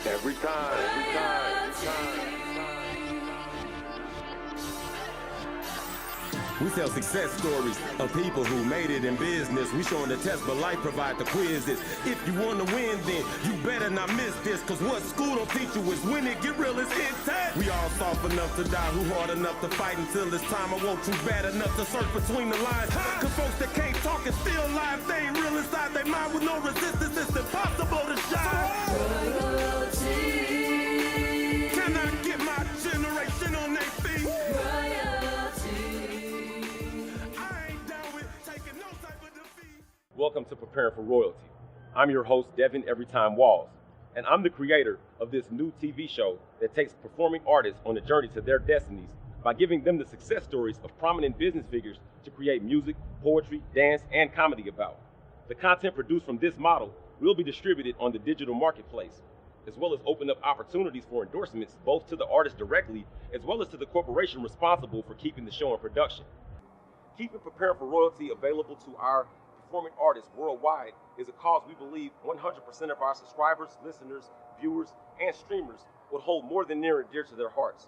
Every time. We tell success stories of people who made it in business. We showing the test, but life provide the quizzes. If you want to win, then you better not miss this. Cause what school don't teach you is when it get real, it's intact. We all soft enough to die, who hard enough to fight until it's time. I want you bad enough to search between the lines. Cause folks that can't talk and still live, they ain't real inside their mind with no resistance. It's impossible to shine. Can I get my generation on their feet? Welcome to Preparing for Royalty. I'm your host, Devin Everytime Walls, and I'm the creator of this new TV show that takes performing artists on a journey to their destinies by giving them the success stories of prominent business figures to create music, poetry, dance, and comedy about. The content produced from this model will be distributed on the digital marketplace, as well as open up opportunities for endorsements both to the artist directly as well as to the corporation responsible for keeping the show in production. Keeping Preparing for Royalty available to our performing artists worldwide is a cause we believe 100% of our subscribers, listeners, viewers, and streamers would hold more than near and dear to their hearts.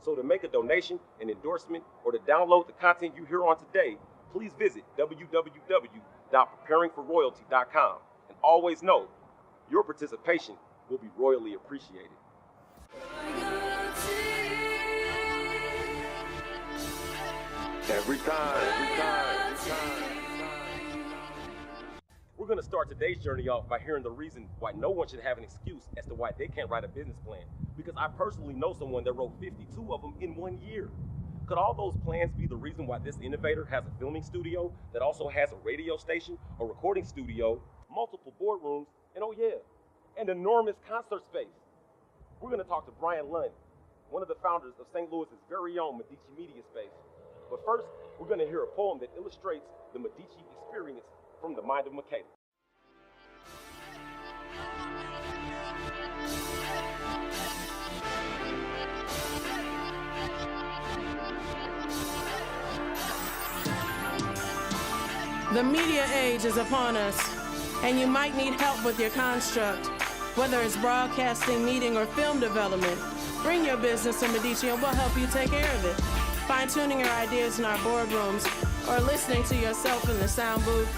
So to make a donation, an endorsement, or to download the content you hear on today, please visit www.preparingforroyalty.com. And always know, your participation will be royally appreciated. Every time. We're going to start today's journey off by hearing the reason why no one should have an excuse as to why they can't write a business plan. Because I personally know someone that wrote 52 of them in 1 year. Could all those plans be the reason why this innovator has a filming studio that also has a radio station, a recording studio, multiple boardrooms, and oh yeah, an enormous concert space? We're going to talk to Brian Lund, one of the founders of St. Louis's very own Medici Media Space. But first, we're going to hear a poem that illustrates the Medici experience from the mind of Makeda. The media age is upon us, and you might need help with your construct, whether it's broadcasting, meeting, or film development. Bring your business to Medici and we'll help you take care of it. Fine-tuning your ideas in our boardrooms or listening to yourself in the sound booth,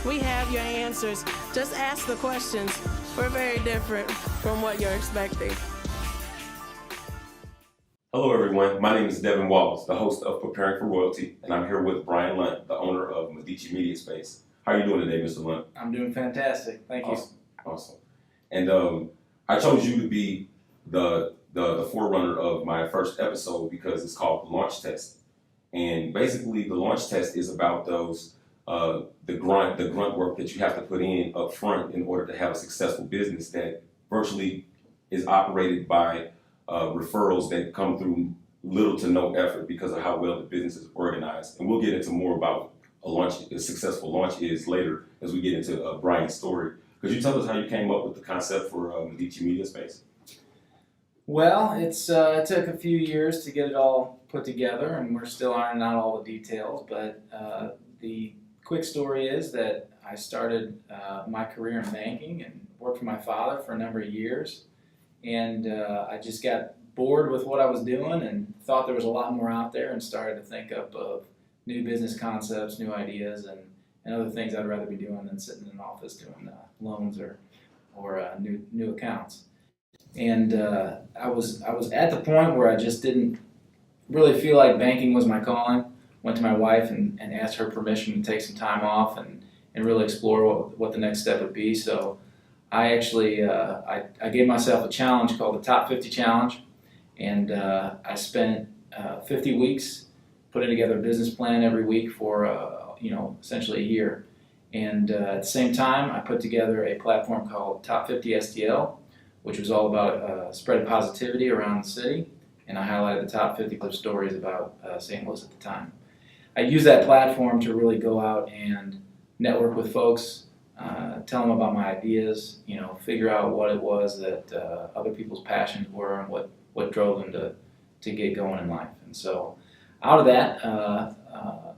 we have your answers. Just ask the questions. We're very different from what you're expecting. Hello everyone, my name is Devin Walls, the host of Preparing for Royalty, and I'm here with Brian Lund, the owner of Medici Media Space. How are you doing today, Mr. Lund? I'm doing fantastic, thank you. Awesome. And I chose you to be the forerunner of my first episode because it's called the Launch Test. And basically the launch test is about those the grunt work that you have to put in up front in order to have a successful business that virtually is operated by referrals that come through little to no effort because of how well the business is organized. And we'll get into more about a successful launch is later as we get into Brian's story. Could you tell us how you came up with the concept for Medici Media Space? Well, it took a few years to get it all put together, and we're still ironing out all the details, but the quick story is that I started my career in banking and worked for my father for a number of years, and I just got bored with what I was doing and thought there was a lot more out there and started to think up of new business concepts, new ideas, and other things I'd rather be doing than sitting in an office doing loans or new accounts. And I was at the point where I just didn't really feel like banking was my calling. Went to my wife and asked her permission to take some time off and really explore what the next step would be. So I actually I gave myself a challenge called the Top 50 Challenge, and I spent 50 weeks putting together a business plan every week for essentially a year. And at the same time, I put together a platform called Top 50 STL, which was all about spreading positivity around the city, and I highlighted the top 50 stories about St. Louis at the time. I used that platform to really go out and network with folks, tell them about my ideas, figure out what it was that other people's passions were and what drove them to get going in life. And so out of that,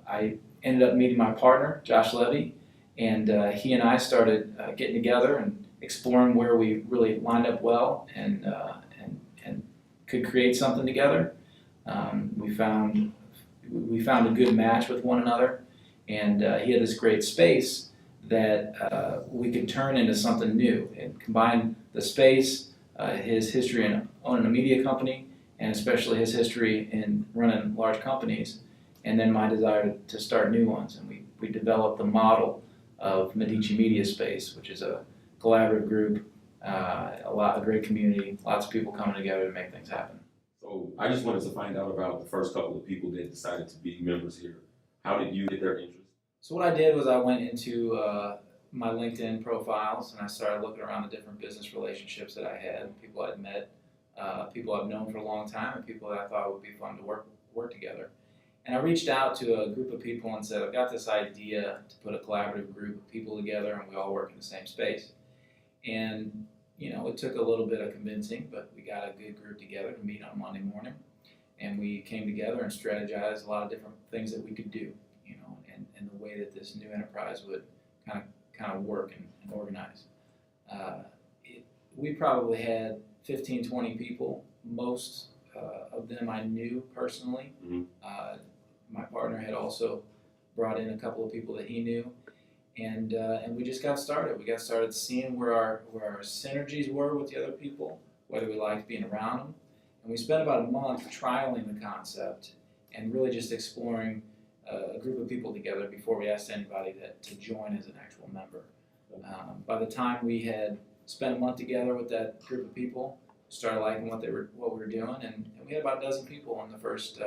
I ended up meeting my partner, Josh Levy, and he and I started getting together and exploring where we really lined up well and could create something together. We found a good match with one another, and he had this great space that we could turn into something new and combine the space, his history in owning a media company, and especially his history in running large companies, and then my desire to start new ones. And we developed the model of Medici Media Space, which is a collaborative group, a great community, lots of people coming together to make things happen. So I just wanted to find out about the first couple of people that decided to be members here. How did you get their interest? So what I did was I went into my LinkedIn profiles and I started looking around the different business relationships that I had, people I'd met, people I've known for a long time, and people that I thought would be fun to work together. And I reached out to a group of people and said, I've got this idea to put a collaborative group of people together and we all work in the same space. And it took a little bit of convincing, but we got a good group together to meet on Monday morning, and we came together and strategized a lot of different things that we could do, and the way that this new enterprise would kind of work and organize. We probably had 15, 20 people. Most of them I knew personally. Mm-hmm. My partner had also brought in a couple of people that he knew. And we just got started. We got started seeing where our synergies were with the other people, whether we liked being around them. And we spent about a month trialing the concept and really just exploring a group of people together before we asked anybody to join as an actual member. By the time we had spent a month together with that group of people, started liking what we were doing, and we had about a dozen people in the first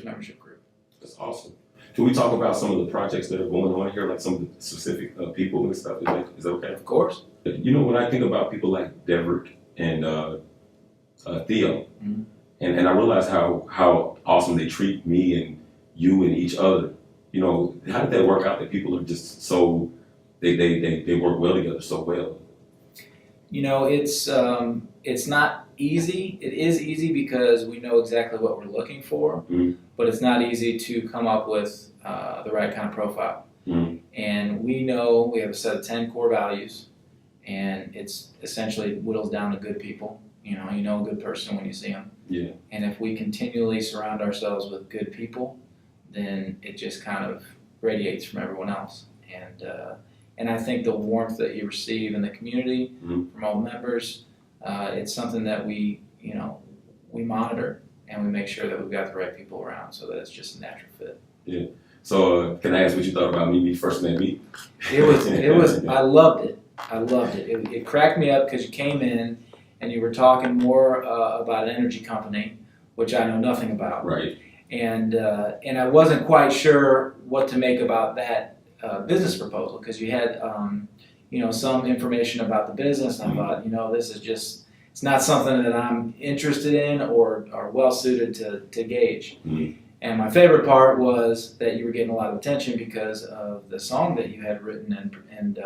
membership group. That's awesome. Can we talk about some of the projects that are going on here, like some of the specific people and stuff? Is that okay? Of course. When I think about people like Deverick and Theo, mm-hmm. and I realize how awesome they treat me and you and each other. How did that work out? That people are just so they work well together so well. It's not easy. It is easy because we know exactly what we're looking for, mm-hmm. but it's not easy to come up with the right kind of profile. Mm-hmm. And we know we have a set of 10 core values, and it's essentially whittles down to good people. You know a good person when you see them. Yeah. And if we continually surround ourselves with good people, then it just kind of radiates from everyone else. And I think the warmth that you receive in the community, mm-hmm. from all members, it's something that we monitor, and we make sure that we've got the right people around so that it's just a natural fit. Yeah. So can I ask what you thought about me when you first met me? It was. I loved it. It cracked me up because you came in and you were talking more about an energy company, which I know nothing about. Right. And I wasn't quite sure what to make about that business proposal, because you had some information about the business, and I thought, this is just, it's not something that I'm interested in or are well suited to gauge. Mm-hmm. And my favorite part was that you were getting a lot of attention because of the song that you had written and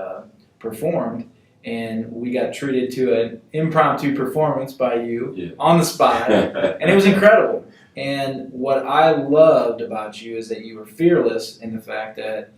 performed, and we got treated to an impromptu performance by you on the spot, and it was incredible. And what I loved about you is that you were fearless in the fact that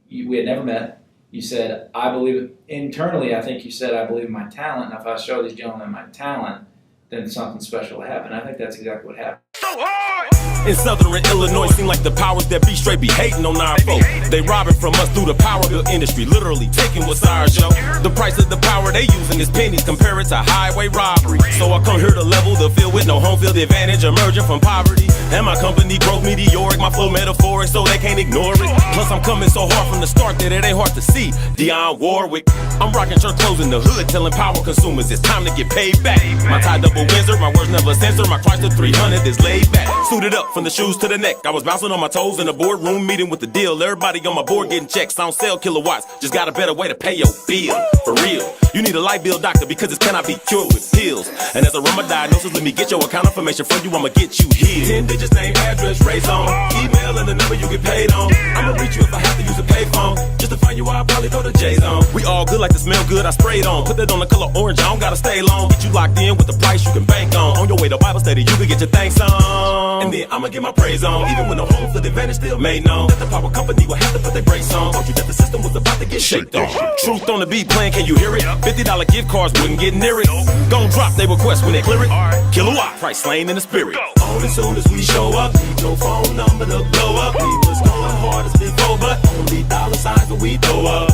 we had never met. You said, I believe, internally, I think you said, I believe in my talent, and if I show these gentlemen my talent, then something special will happen. I think that's exactly what happened. So hard! In Southern Illinois, seem like the powers that be straight be hating on our folk. They robbing from us through the power bill industry, literally taking what's ours, yo. The price of the power they using is pennies, compare it to highway robbery. So I come here to level the field with no home field advantage, emerging from poverty. And my company growth meteoric, my flow metaphoric, so they can't ignore it. Plus I'm coming so hard from the start that it ain't hard to see. Dionne Warwick, I'm rocking shirt clothes in the hood, telling power consumers it's time to get paid back. My tie double Windsor, my words never censor, my Chrysler 300 is laid back. Suited up from the shoes to the neck, I was bouncing on my toes in a boardroom meeting with the deal. Everybody on my board getting checks, I don't sell kilowatts, just got a better way to pay your bill. For real, you need a light bill doctor because it cannot be cured with pills. And as I run my diagnosis, let me get your account information from you, I'ma get you healed. 10 digits, name, address, race on, email and the number you get paid on. I'ma reach you if I have to use a payphone, just to find you I'll probably go to J-Zone. We all good like like to smell good, I sprayed on. Put that on the color orange, I don't gotta stay long. Get you locked in with the price you can bank on. On your way to Bible study, you can get your thanks on. And then I'ma get my praise on. Even when no home field advantage still made known. That the power company will have to put their brakes on. Told you that the system was about to get shaked on. Truth on the beat playing, can you hear it? $50 gift cards wouldn't get near it. Gon' drop they request when they clear it. Kilowatt, price slain in the spirit. On as soon as we show up, need your phone number to blow up. We was going hard as before, but only dollar signs when we throw up.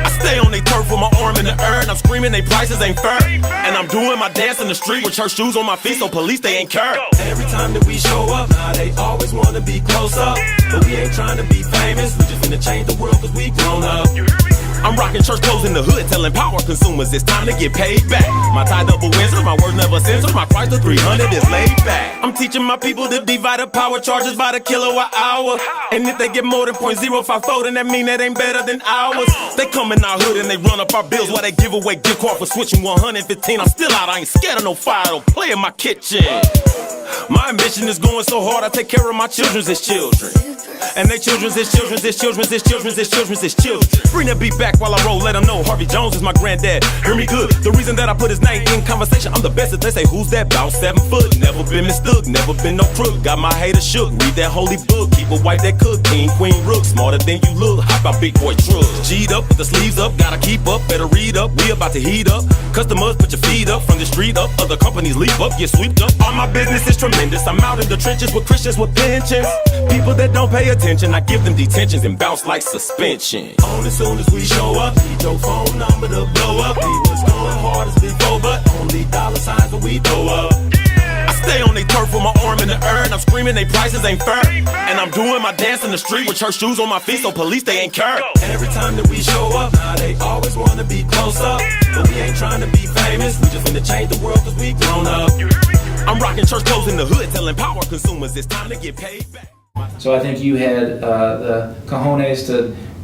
I stay on they turf with my arm in the air, and I'm screaming they prices ain't fair. And I'm doing my dance in the street with church shoes on my feet, so police they ain't care. Every time that we show up, now they always wanna be close up. But we ain't trying to be famous, we just finna change the world cause we grown up. I'm rocking church clothes in the hood, telling power consumers it's time to get paid back. My tie double Windsor, my words never censor, my price to 300 is laid back. I'm teaching my people to divide the power charges by the kilowatt hour. And if they get more than .054, then that mean that ain't better than ours. They come in our hood and they run up our bills while they give away gift card for switching 115. I'm still out, I ain't scared of no fire, don't play in my kitchen. My ambition is going so hard, I take care of my children's as children. And they children's as children's as children's as children's as children's as children. Bring that beat back while I roll, let them know Harvey Jones is my granddad. Hear me good, the reason that I put his name in conversation, I'm the best if they say who's that, bout 7 foot. Never been mistook, never been no crook. Got my haters shook, read that holy book. Keep a wife that cook, king, queen, rook. Smarter than you look, hop out big boy truck. G'd up, with the sleeves up, gotta keep up, better read up. We about to heat up, customers put your feet up. From the street up, other companies leap up, get swept up. All my business is tremendous, I'm out in the trenches with Christians with pensions. People that don't pay attention, I give them detentions and bounce like suspension. On as soon as we show up, need your phone number to blow up. We was going hard as before, but only dollar signs when we throw up. I stay on they turf with my arm in the air, and I'm screaming they prices ain't fair. And I'm doing my dance in the street with church shoes on my feet, so police they ain't care. Every time that we show up, now they always wanna be close up. But we ain't trying to be famous, we just finna change the world cause we grown up. I'm rocking church clothes in the hood, telling power consumers it's time to get paid back. So I think you had the cojones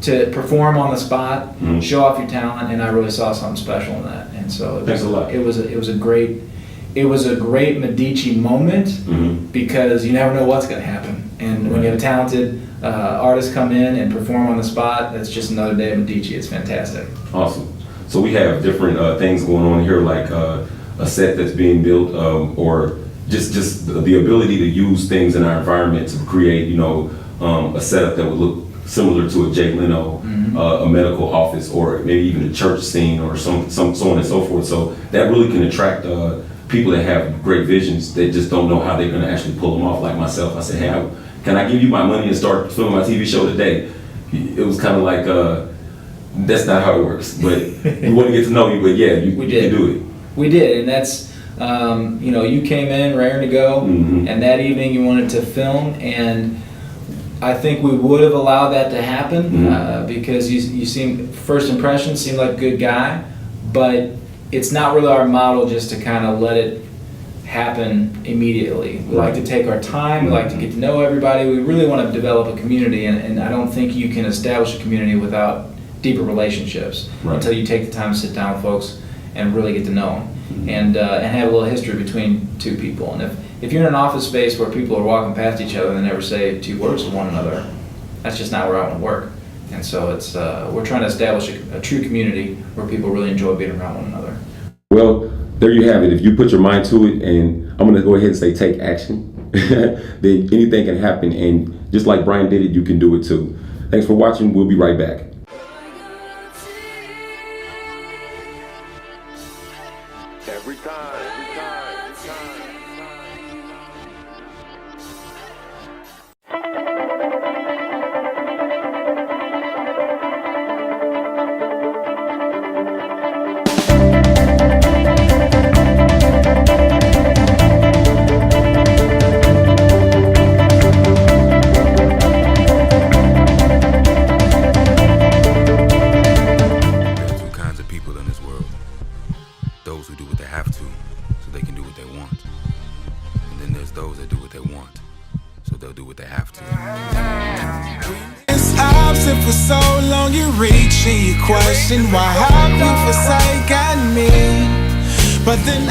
to perform on the spot, show off your talent, and I really saw something special in that. And so Thanks a lot. It was a great Medici moment because you never know what's going to happen. And when you have a talented artist come in and perform on the spot, that's just another day of Medici. It's fantastic. Awesome. So we have different things going on here, like a set that's being built, or just the ability to use things in our environment to create, a setup that would look similar to a Jay Leno, a medical office, or maybe even a church scene, or so on and so forth. So that really can attract people that have great visions that just don't know how they're going to actually pull them off. Like myself, I said, hey, can I give you my money and start filming my TV show today? It was kind of like, that's not how it works, but we want to get to know you, but yeah, you can do it. We did, and that's, you came in raring to go, and that evening you wanted to film, and I think we would have allowed that to happen because you seem, first impression, seemed like a good guy, but it's not really our model just to kind of let it happen immediately. We like to take our time, we like to get to know everybody, we really want to develop a community, and I don't think you can establish a community without deeper relationships until you take the time to sit down with folks and really get to know them. And have a little history between two people. And if you're in an office space where people are walking past each other and they never say 2 words to one another, that's just not where I want to work. And so it's we're trying to establish a true community where people really enjoy being around one another. Well, there you have it. If you put your mind to it, and I'm going to go ahead and say take action, then anything can happen. And just like Brian did it, you can do it too. Thanks for watching. We'll be right back. Every time. Those who do what they have to, so they can do what they want. And then there's those that do what they want, so they'll do what they have to. It's absent for so long, you reach and you question, why have you forsaken me? But then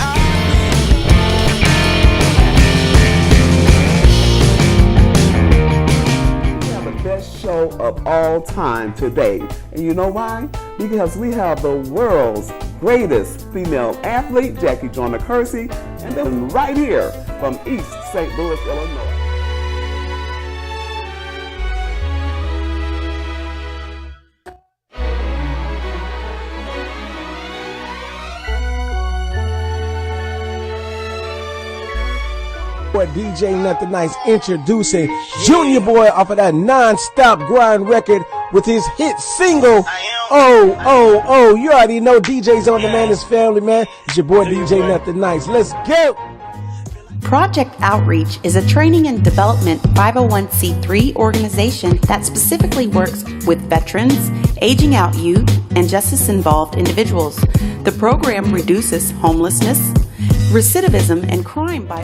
We have the best show show of all time today. And you know why? Because we have the world's greatest female athlete, Jackie Joyner Kersee, and then right here from East St. Louis, Illinois. DJ Nothing Nice introducing Junior Boy off of that non-stop grind record with his hit single, Oh, Oh, Oh. You already know DJs on the man, his family, man. It's your boy DJ Nothing Nice. Let's go. Project Outreach is a training and development 501c3 organization that specifically works with veterans, aging out youth, and justice-involved individuals. The program reduces homelessness, recidivism, and crime by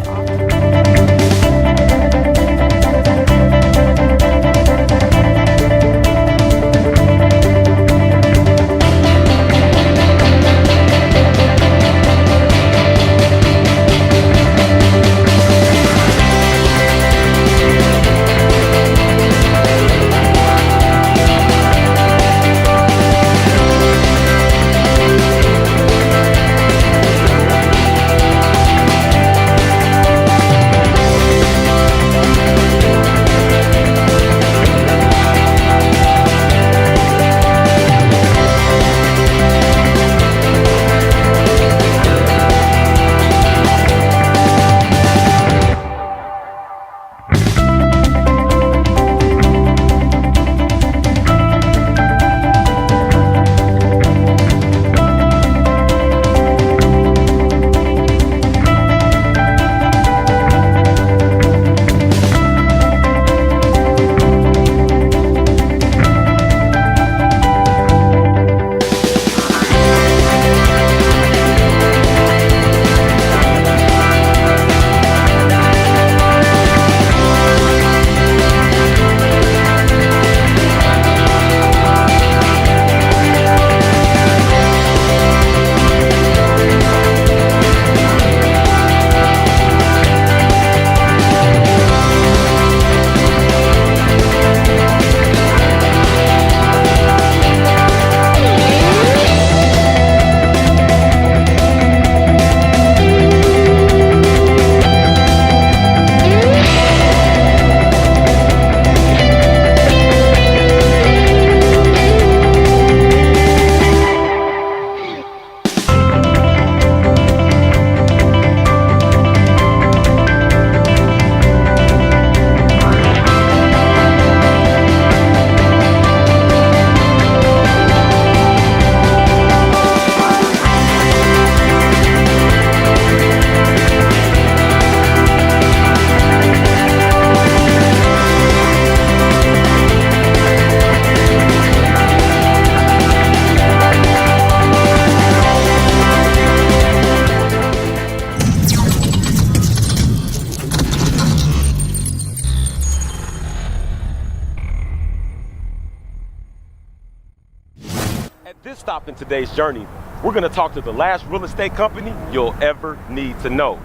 This stop in today's journey, we're going to talk to the last real estate company you'll ever need to know.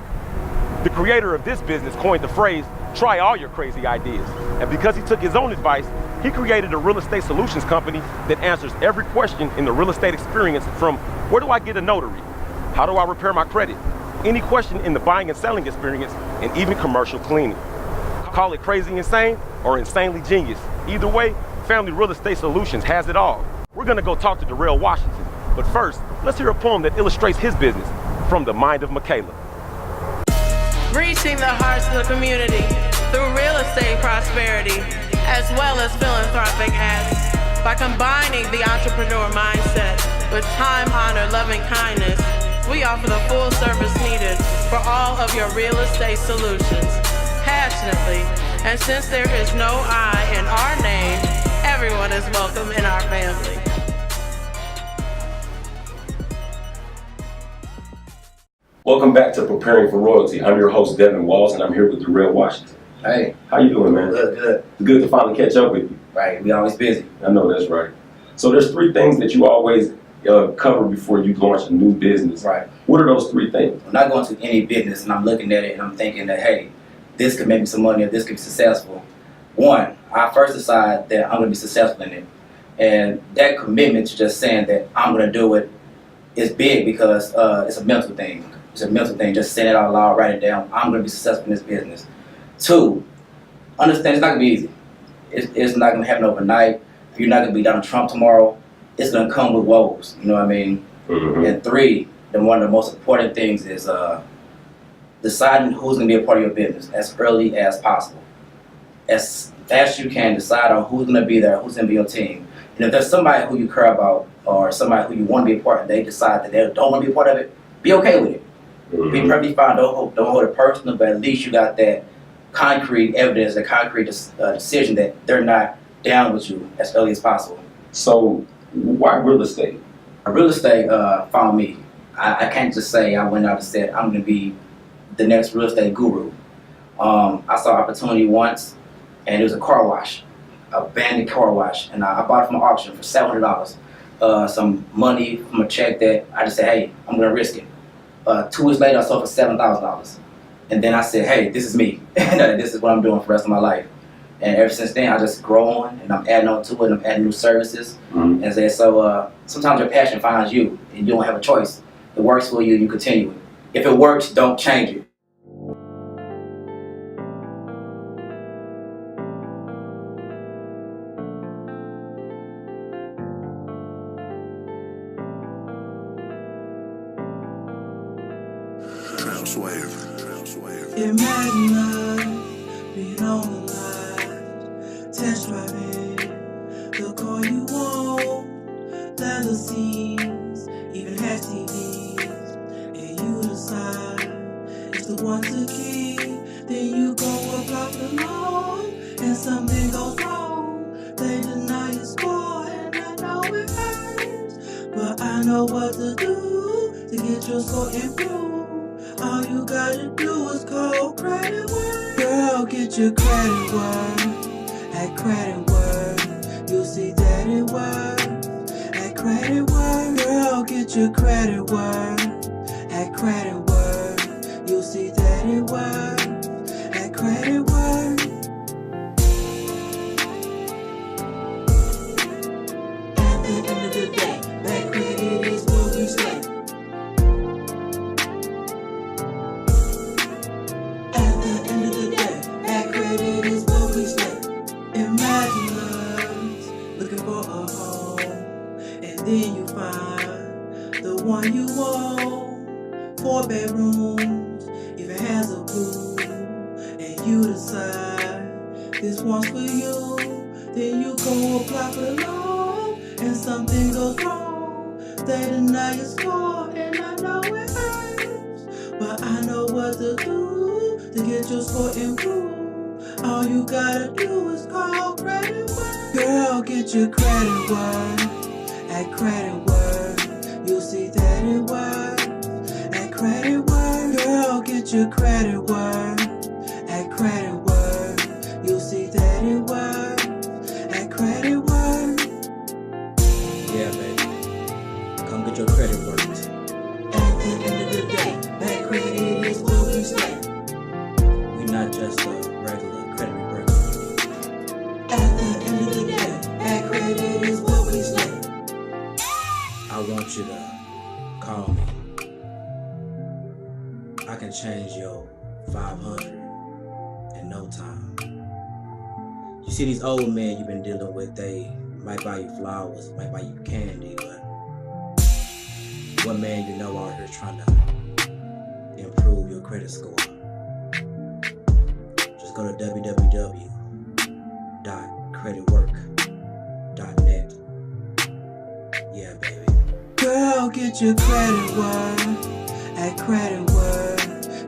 The creator of this business coined the phrase, try all your crazy ideas. And because he took his own advice, he created a real estate solutions company that answers every question in the real estate experience, from where do I get a notary? How do I repair my credit? Any question in the buying and selling experience, and even commercial cleaning. Call it crazy insane or insanely genius. Either way, Family Real Estate Solutions has it all. We're gonna go talk to Darrell Washington. But first, let's hear a poem that illustrates his business from the mind of Michaela. Reaching the hearts of the community through real estate prosperity, as well as philanthropic acts. By combining the entrepreneur mindset with time-honored loving kindness, we offer the full service needed for all of your real estate solutions, passionately. And since there is no I in our name, everyone is welcome in our family. Welcome back to Preparing for Royalty. I'm your host, Devin Walls, and I'm here with Darrell Washington. Hey. How you doing, man? Good. Good to finally catch up with you. Right, we always busy. I know that's right. So there's three things that you always cover before you launch a new business. Right. What are those three things? When I go into any business and I'm looking at it and I'm thinking that, hey, this could make me some money or this could be successful, one, I first decide that I'm going to be successful in it. And that commitment to just saying that I'm going to do it is big because it's a mental thing. It's a mental thing. Just saying it out loud, write it down. I'm going to be successful in this business. Two, understand it's not going to be easy. It's not going to happen overnight. You're not going to be Donald Trump tomorrow. It's going to come with woes. You know what I mean? Mm-hmm. And three, then one of the most important things is deciding who's going to be a part of your business as early as possible. As fast as you can, decide on who's going to be there, who's going to be your team. And if there's somebody who you care about or somebody who you want to be a part of, they decide that they don't want to be a part of it, be okay with it. Mm-hmm. Be perfectly fine. Don't hold it personal, but at least you got that concrete evidence, a concrete decision that they're not down with you as early as possible. So why real estate? Real estate found me. I can't just say I went out and said I'm going to be the next real estate guru. I saw opportunity once, and it was a car wash, a abandoned car wash, and I bought it from an auction for $700. Some money from a check that I just said, hey, I'm going to risk it. 2 weeks later, I sold for $7,000. And then I said, hey, this is me. And this is what I'm doing for the rest of my life. And ever since then, I just grow on, and I'm adding on to it, and I'm adding new services. Mm-hmm. And so sometimes your passion finds you, and you don't have a choice. It works for you, you continue it. If it works, don't change it. Imagine love being on the line, test driving the car you want, leather seats, even has TVs, and you decide it's the one to keep. Then you go apply for the loan, and something goes wrong. They deny your score, and I know it hurts, but I know what to do to get your score improved. All you gotta do is call Credit Work. Girl, get your credit work. At Credit Work, you'll see that it works. At Credit Work, girl, get your credit work. At Credit Work, you'll see that it works. At Credit Work. At the end of the day, that credit is what we say. Then you find the one you want, 4 bedrooms, even has a pool, and you decide this one's for you. Then you go apply for the loan, and something goes wrong. They deny your score, and I know it hurts, but I know what to do to get your score improved. All you gotta do is call Credit Work. Girl, get your credit work. At Credit Work, you'll see that it works. At Credit Work, girl, get your credit work. At Credit Work, you'll see that it works. At Credit Work. Yeah, baby. Come get your credit worked. At the end of the day, that credit is what we say. We're not just a regular credit report. At the end of the day, that credit is what we say. I want you to call me. I can change your 500 in no time. You see these old men you've been dealing with, they might buy you flowers, might buy you candy, but what man you know out here trying to improve your credit score? Just go to www.creditwork.net. Yeah, baby. Girl, get your credit work. At Credit Work,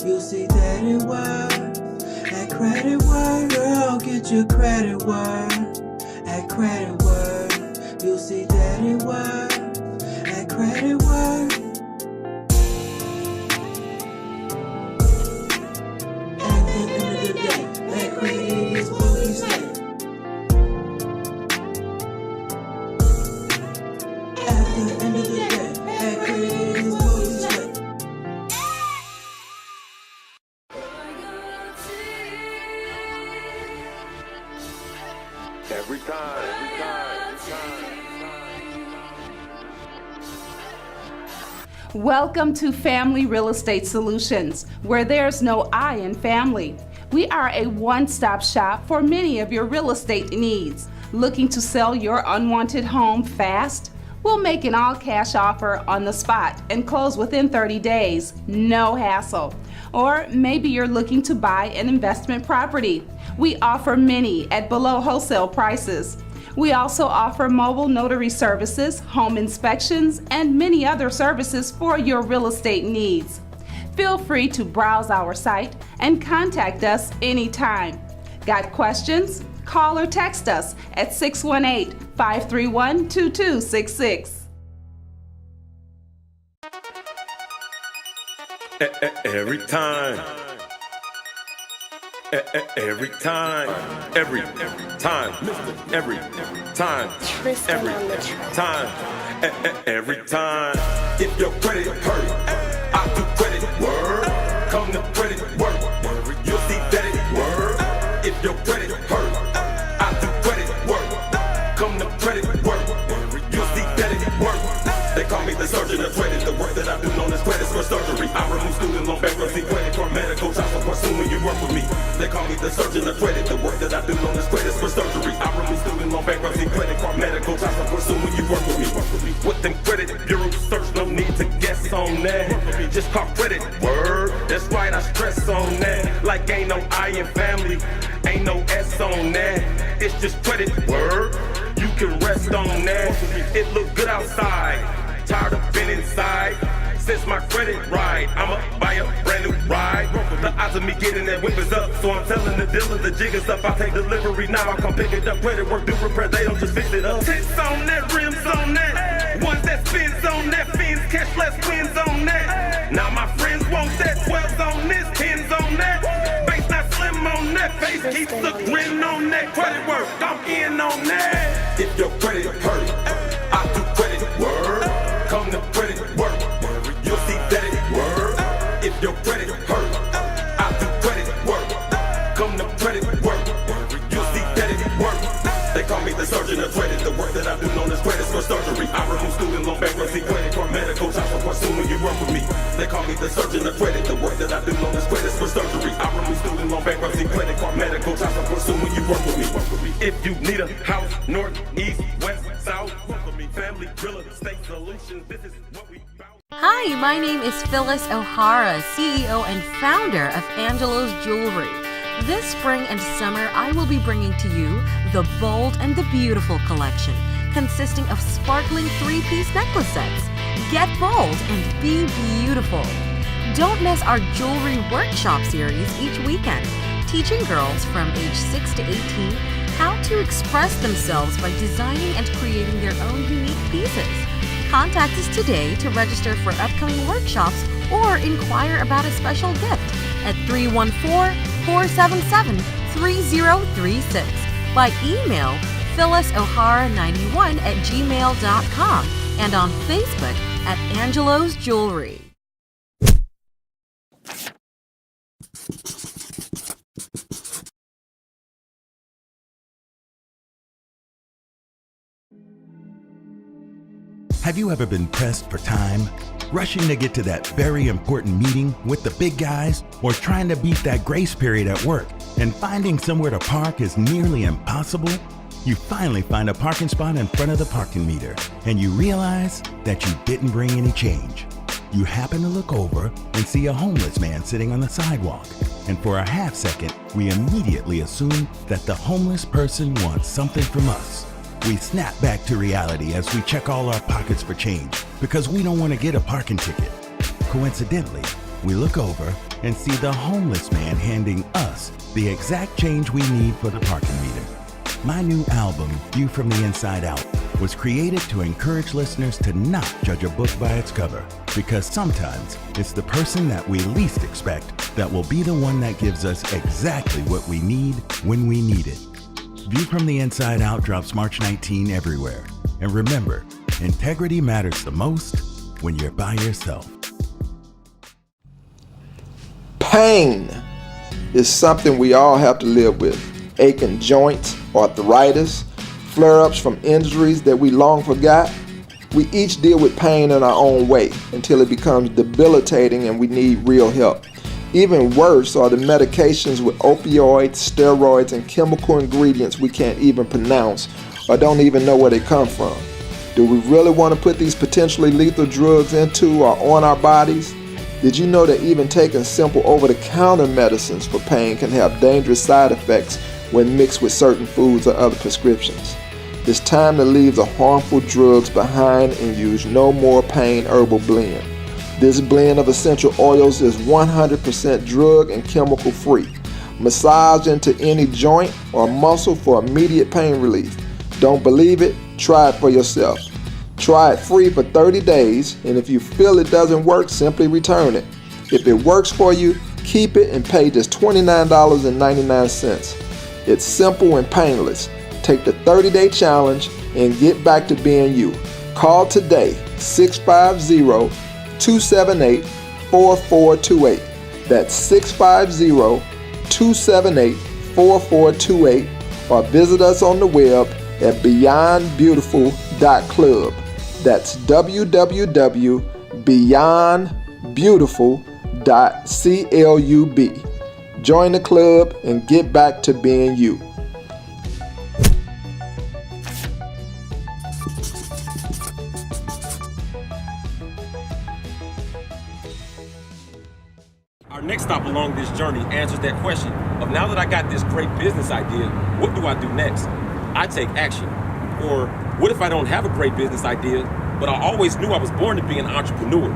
you'll see that it works. At Credit Work, girl, get your credit work. At Credit Work, you'll see that it works. At Credit Work. At the end of the day, that credit is what we say. At the end of the day, that credit is what we say. Every time. Welcome to Family Real Estate Solutions, where there's no I in family. We are a one-stop shop for many of your real estate needs. Looking to sell your unwanted home fast? We'll make an all-cash offer on the spot and close within 30 days, no hassle. Or maybe you're looking to buy an investment property. We offer many at below wholesale prices. We also offer mobile notary services, home inspections, and many other services for your real estate needs. Feel free to browse our site and contact us anytime. Got questions? Call or text us at 618-531-2266. Every time. Every time. Every time. Every time. Every time. If your credit hurt, I do credit word. Come to credit work. You'll see that it word. If your credit hurt, I do credit work. Come to credit work. You'll see that it work. They call me the surgeon of credit. The work that I do known as credit for surgery. I remove student loan, bankruptcy, credit card, medical, child support soon when you work with me. They call me the surgeon of credit. The work that I do known as credit for surgery. I remove student loan, bankruptcy, credit card, medical, child support soon when you work with me. With them credit bureau search, no need to guess on that. Just call credit word. That's right, I stress on that. Like ain't no I in family, ain't no S on that. It's just credit word. You can rest on that. It look good outside. Tired of being inside. Since my credit right, I'ma buy a brand new ride. The odds of me getting that whip is up, so I'm telling the dealer the jig is up. I take delivery now, I come pick it up. Credit work, do repair, they don't just fix it up. Tits on that, rims on that. Ones that spins on that, fins, cash less wins on that. Now my friends want that, 12s on this, 10s on that. Face not slim on that, face keeps the grin on that. Credit work, I'm in on that. If your credit hurt, I do credit word. Come to credit work. You'll see that it work. If your credit hurt, I do credit work. Come to credit work. You'll see that it work. They call me the surgeon of credit. The work that I do known as credit for surgery. I remove student loan, bankruptcy, credit card, medical, child support soon when you work with me. They call me the surgeon of credit. The work that I do known as credit for surgery. I remove student loan, bankruptcy, credit card, medical, child support soon when you work with me. If you need a house, north, east, west, south, family real estate solutions. This is what we found. Hi, my name is Phyllis O'Hara, CEO and founder of Angelo's Jewelry. This spring and summer, I will be bringing to you the Bold and the Beautiful collection, consisting of sparkling 3-piece necklace sets. Get bold and be beautiful. Don't miss our jewelry workshop series each weekend, teaching girls from age 6 to 18 how to express themselves by designing and creating their own unique pieces. Contact us today to register for upcoming workshops or inquire about a special gift at 314-477-3036 by email phyllisohara91@gmail.com and on Facebook at Angelo's Jewelry. Have you ever been pressed for time? Rushing to get to that very important meeting with the big guys, or trying to beat that grace period at work and finding somewhere to park is nearly impossible? You finally find a parking spot in front of the parking meter and you realize that you didn't bring any change. You happen to look over and see a homeless man sitting on the sidewalk, and for a half second, we immediately assume that the homeless person wants something from us. We snap back to reality as we check all our pockets for change because we don't want to get a parking ticket. Coincidentally, we look over and see the homeless man handing us the exact change we need for the parking meter. My new album, View from the Inside Out, was created to encourage listeners to not judge a book by its cover, because sometimes it's the person that we least expect that will be the one that gives us exactly what we need when we need it. View from the Inside Out drops March 19 everywhere. And remember, integrity matters the most when you're by yourself. Pain is something we all have to live with. aching joints, arthritis, flare-ups from injuries that we long forgot. We each deal with pain in our own way until it becomes debilitating and we need real help. Even worse are the medications with opioids, steroids, and chemical ingredients we can't even pronounce or don't even know where they come from. Do we really want to put these potentially lethal drugs into or on our bodies? Did you know that even taking simple over-the-counter medicines for pain can have dangerous side effects when mixed with certain foods or other prescriptions? It's time to leave the harmful drugs behind and use No More Pain Herbal Blend. This blend of essential oils is 100% drug and chemical free. Massage into any joint or muscle for immediate pain relief. Don't believe it? Try it for yourself. Try it free for 30 days, and if you feel it doesn't work, simply return it. If it works for you, keep it and pay just $29.99. It's simple and painless. Take the 30-day challenge and get back to being you. Call today, 650-278-4428. That's 650-278-4428, or visit us on the web at beyondbeautiful.club. That's www.beyondbeautiful.club. Join the club and get back to being you. Our next stop along this journey answers that question of, now that I got this great business idea, what do I do next? I take action. Or what if I don't have a great business idea, but I always knew I was born to be an entrepreneur?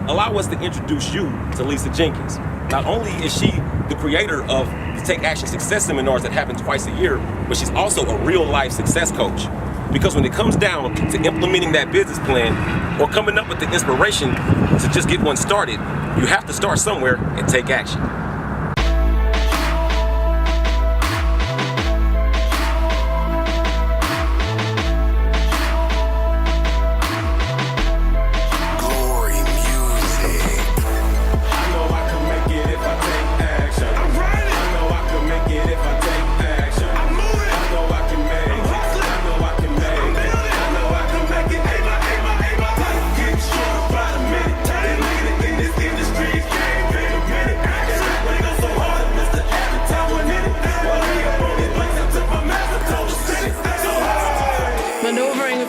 Allow us to introduce you to Lisa Jenkins. Not only is she the creator of the Take Action Success Seminars that happen twice a year, but she's also a real-life success coach. Because when it comes down to implementing that business plan or coming up with the inspiration to just get one started, you have to start somewhere and take action.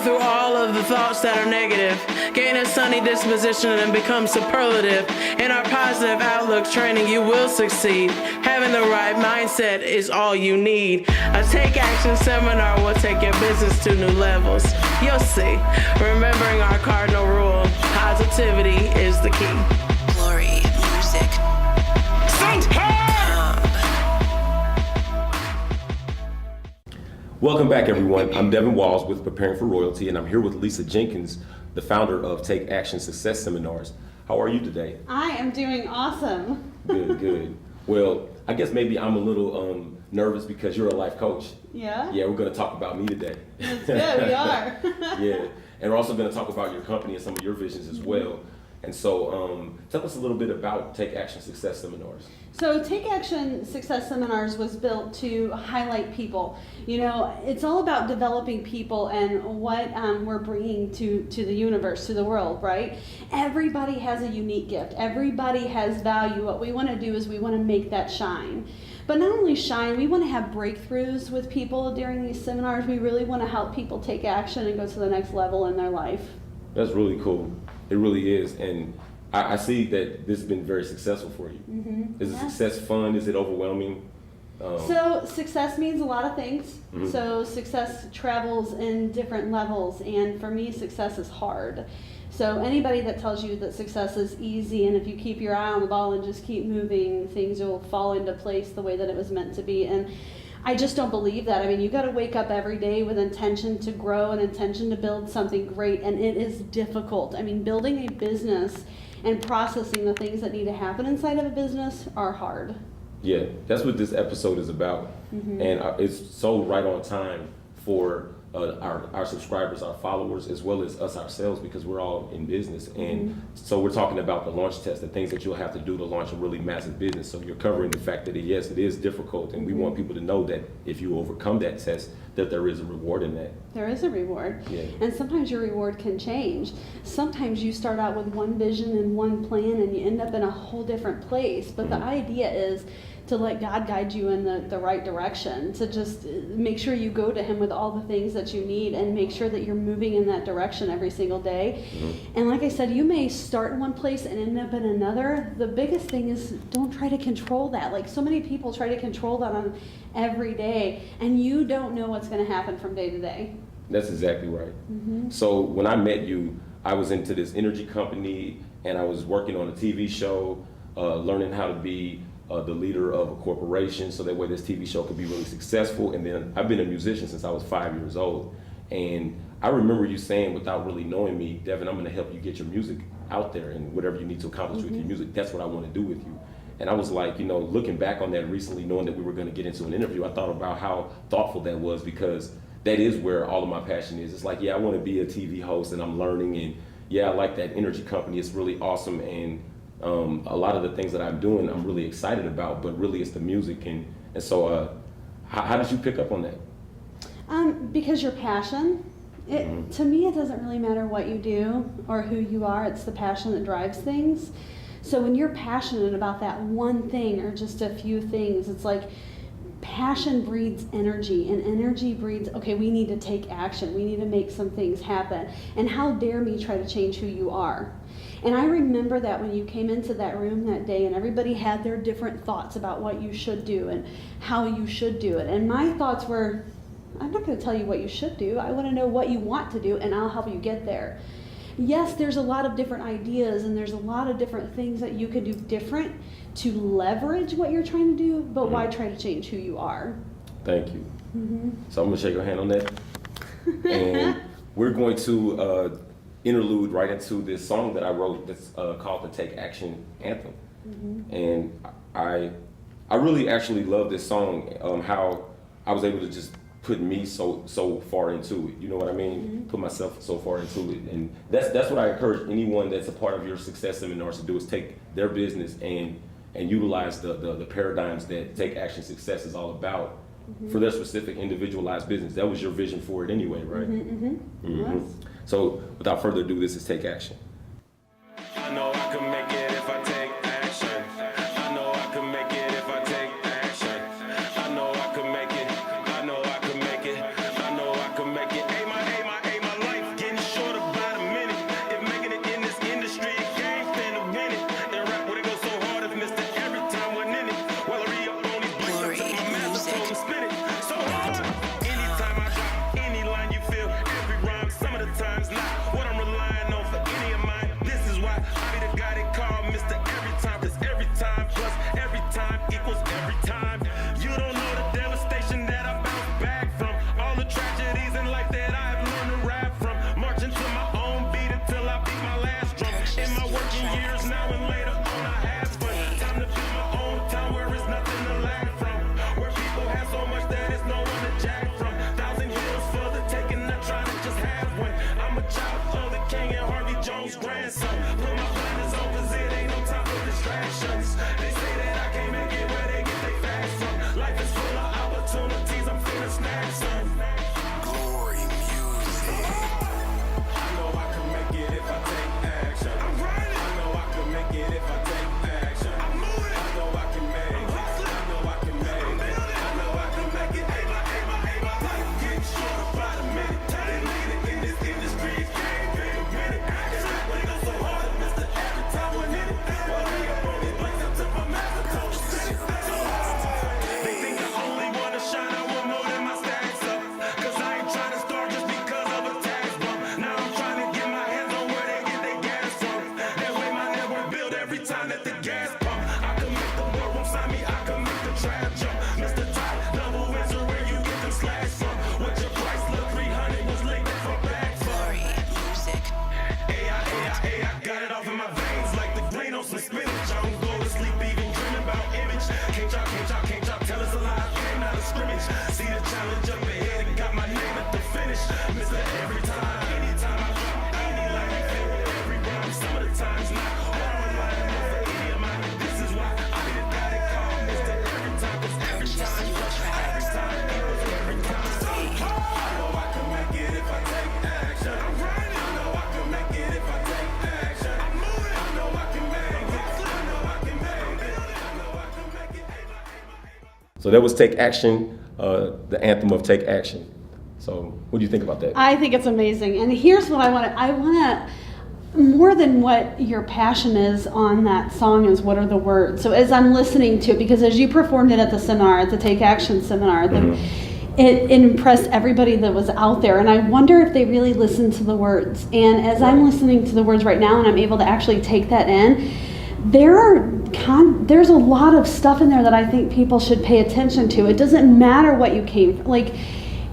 Through all of the thoughts that are negative, gain a sunny disposition and become superlative. In our positive outlook training, you will succeed. Having the right mindset is all you need. A Take Action seminar will take your business to new levels. You'll see. Remembering our cardinal rule, positivity is the key. Glory Music. Welcome back, everyone. I'm Devin Walls with Preparing for Royalty, and I'm here with Lisa Jenkins, the founder of Take Action Success Seminars. How are you today? I am doing awesome. Good, good. Well, I guess maybe I'm a little nervous because you're a life coach. Yeah? Yeah, we're going to talk about me today. That's good, we are. Yeah, and we're also going to talk about your company and some of your visions as well. And so tell us a little bit about Take Action Success Seminars. So Take Action Success Seminars was built to highlight people. You know, it's all about developing people and what we're bringing to the universe, to the world, right? Everybody has a unique gift. Everybody has value. What we want to do is we want to make that shine. But not only shine, we want to have breakthroughs with people during these seminars. We really want to help people take action and go to the next level in their life. That's really cool. It really is. And I see that this has been very successful for you. Mm-hmm. Is success fun? Is it overwhelming? So success means a lot of things. Mm-hmm. So success travels in different levels, and for me, success is hard. So anybody that tells you that success is easy and if you keep your eye on the ball and just keep moving, things will fall into place the way that it was meant to be. And I just don't believe that. I mean, you got to wake up every day with intention to grow and intention to build something great, and it is difficult. I mean, building a business and processing the things that need to happen inside of a business are hard. Yeah, that's what this episode is about. Mm-hmm. And it's so right on time for our subscribers, our followers, as well as us ourselves, because we're all in business. And so we're talking about the launch test, the things that you'll have to do to launch a really massive business. So you're covering the fact that yes, it is difficult, and we want people to know that if you overcome that test, that there is a reward in that. There is a reward. Yeah. And sometimes your reward can change. Sometimes you start out with one vision and one plan and you end up in a whole different place. But the idea is to let God guide you in the right direction, to just make sure you go to Him with all the things that you need and make sure that you're moving in that direction every single day. And like I said, you may start in one place and end up in another. The biggest thing is don't try to control that. Like so many people try to control that on every day, and you don't know what's going to happen from day to day. That's exactly right. So when I met you, I was into this energy company, and I was working on a TV show, learning how to be the leader of a corporation, so that way this TV show could be really successful. And then I've been a musician since I was 5 years old. And I remember you saying, without really knowing me, Devin, I'm going to help you get your music out there, and whatever you need to accomplish with your music, that's what I want to do with you. And I was like, you know, looking back on that recently, knowing that we were going to get into an interview, I thought about how thoughtful that was, because that is where all of my passion is. It's like, yeah, I want to be a TV host, and I'm learning, and yeah, I like that energy company. It's really awesome, and a lot of the things that I'm doing, I'm really excited about, but really it's the music. And so how did you pick up on that? Because your passion, to me, it doesn't really matter what you do or who you are. It's the passion that drives things. So when you're passionate about that one thing or just a few things, it's like passion breeds energy, and energy breeds, okay, we need to take action. We need to make some things happen. And how dare me try to change who you are? And I remember that when you came into that room that day, and everybody had their different thoughts about what you should do and how you should do it. And my thoughts were, I'm not going to tell you what you should do. I want to know what you want to do, and I'll help you get there. Yes, there's a lot of different ideas, and there's a lot of different things that you could do different to leverage what you're trying to do, but why try to change who you are? Thank you. So I'm going to shake your hand on that. And we're going to interlude right into this song that I wrote that's called the Take Action Anthem. And I really actually love this song, how I was able to just put me so far into it. You know what I mean? Put myself so far into it. And that's what I encourage anyone that's a part of your success seminars to do, is take their business and utilize the paradigms that Take Action Success is all about for their specific individualized business. That was your vision for it anyway, right? So without further ado, this is Take Action. I know I can make it if I take action. I know I can make it if I take action. I know I can make it. I know I can make it. I know I can make it. My life getting shorter by the minute. If making it in this industry, it can't stand to win it. And rap would it go so hard if missed it every time we're in it. While I re-up on these beats, I took my master told him spin it. So anytime I drop any line you feel, every rhyme, some of the times not what I'm relying on for any of So that was Take Action, the anthem of Take Action. So what do you think about that? I think it's amazing. And here's what I want to, more than what your passion is on that song is what are the words. So as I'm listening to it, because as you performed it at the seminar, at the Take Action seminar, it impressed everybody that was out there. And I wonder if they really listened to the words. And as I'm listening to the words right now and I'm able to actually take that in, there's a lot of stuff in there that I think people should pay attention to. It doesn't matter what you came from. Like,